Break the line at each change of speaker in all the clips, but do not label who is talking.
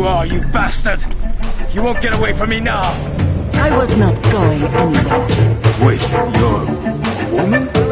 you are, you bastard! You won't get away from me now!
I was not going anywhere.
Wait, you're a woman?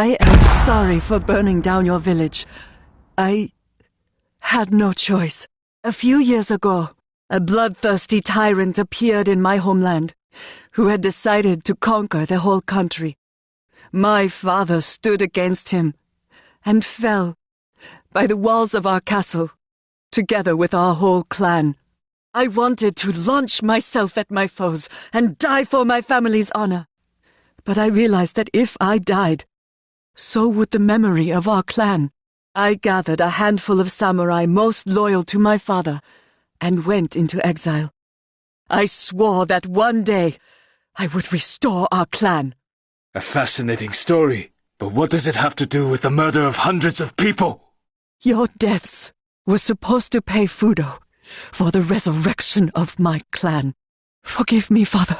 I am sorry for burning down your village. I had no choice. A few years ago, a bloodthirsty tyrant appeared in my homeland, who had decided to conquer the whole country. My father stood against him and fell by the walls of our castle, together with our whole clan. I wanted to launch myself at my foes and die for my family's honor. But I realized that if I died, so would the memory of our clan. I gathered a handful of samurai most loyal to my father and went into exile. I swore that one day I would restore our clan.
A fascinating story, but what does it have to do with the murder of hundreds of people?
Your deaths were supposed to pay Fudo for the resurrection of my clan. Forgive me, father.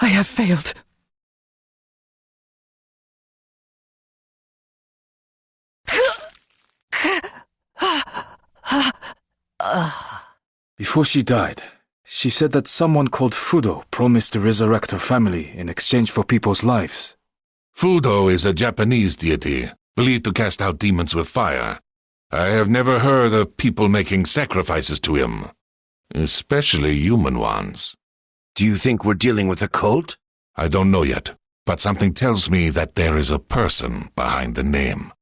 I have failed.
Before she died, she said that someone called Fudo promised to resurrect her family in exchange for people's lives.
Fudo is a Japanese deity, believed to cast out demons with fire. I have never heard of people making sacrifices to him, especially human ones.
Do you think we're dealing with a cult?
I don't know yet, but something tells me that there is a person behind the name.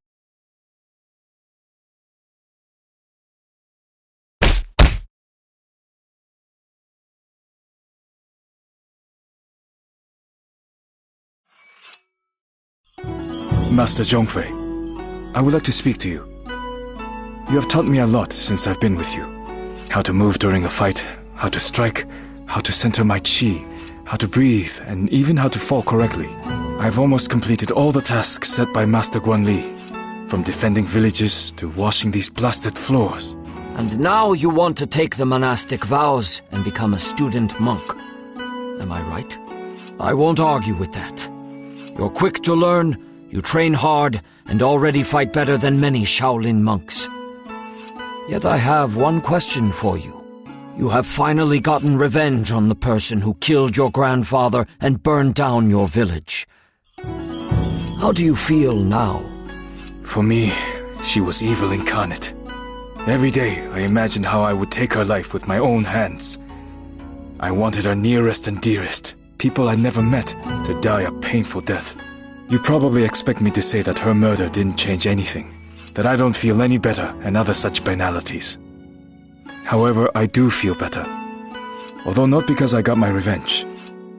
Master Zhongfei, I would like to speak to you. You have taught me a lot since I've been with you. How to move during a fight, how to strike, how to center my chi, how to breathe, and even how to fall correctly. I've almost completed all the tasks set by Master Guanli, from defending villages to washing these blasted floors.
And now you want to take the monastic vows and become a student monk. Am I right? I won't argue with that. You're quick to learn, you train hard, and already fight better than many Shaolin monks. Yet I have one question for you. You have finally gotten revenge on the person who killed your grandfather and burned down your village. How do you feel now?
For me, she was evil incarnate. Every day I imagined how I would take her life with my own hands. I wanted her nearest and dearest, people I never met, to die a painful death. You probably expect me to say that her murder didn't change anything, that I don't feel any better, and other such banalities. However, I do feel better. Although not because I got my revenge.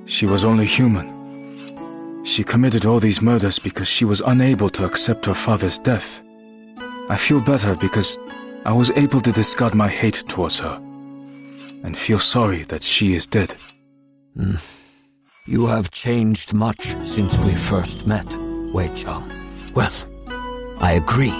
She was only human. She committed all these murders because she was unable to accept her father's death. I feel better because I was able to discard my hate towards her, and feel sorry that she is dead.
You have changed much since we first met, Wei Chang. Well, I agree.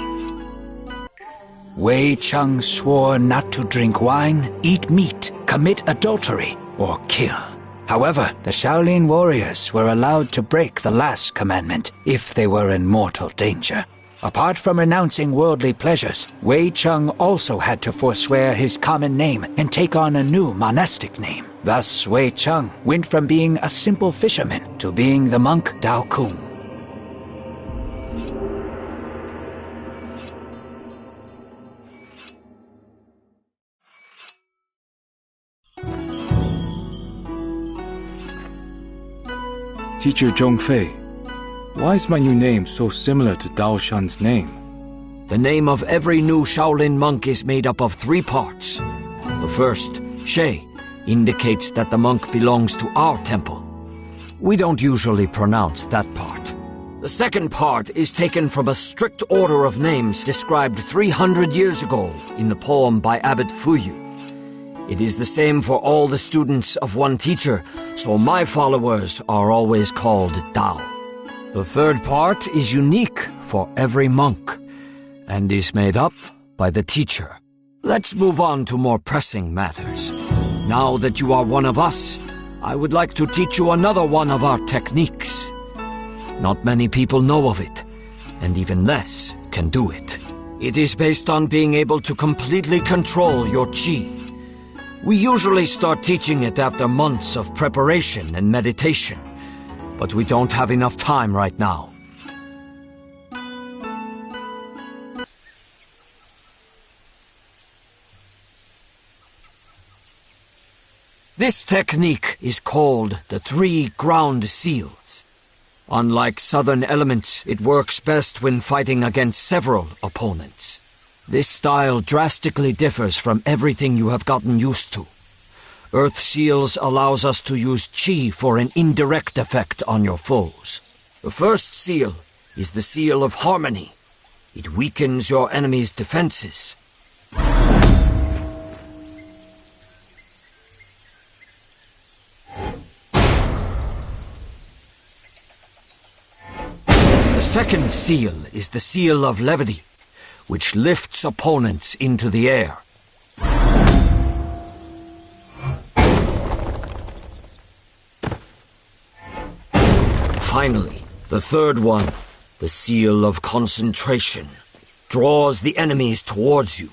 Wei Chang swore not to drink wine, eat meat, commit adultery, or kill. However, the Shaolin warriors were allowed to break the last commandment if they were in mortal danger. Apart from renouncing worldly pleasures, Wei Chang also had to forswear his common name and take on a new monastic name. Thus, Wei Chang went from being a simple fisherman to being the monk Dao Kung.
Teacher Zhongfei, why is my new name so similar to Dao Shan's name?
The name of every new Shaolin monk is made up of 3 parts. The first, She, indicates that the monk belongs to our temple. We don't usually pronounce that part. The second part is taken from a strict order of names described 300 years ago in the poem by Abbot Fuyu. It is the same for all the students of one teacher, so my followers are always called Dao. The third part is unique for every monk, and is made up by the teacher. Let's move on to more pressing matters. Now that you are one of us, I would like to teach you another one of our techniques. Not many people know of it, and even less can do it. It is based on being able to completely control your chi. We usually start teaching it after months of preparation and meditation, but we don't have enough time right now. This technique is called the 3 ground seals. Unlike southern elements, it works best when fighting against several opponents. This style drastically differs from everything you have gotten used to. Earth Seals allows us to use chi for an indirect effect on your foes. The first seal is the Seal of Harmony. It weakens your enemy's defenses. The second seal is the Seal of Levity, which lifts opponents into the air. Finally, the third one, the Seal of Concentration, draws the enemies towards you.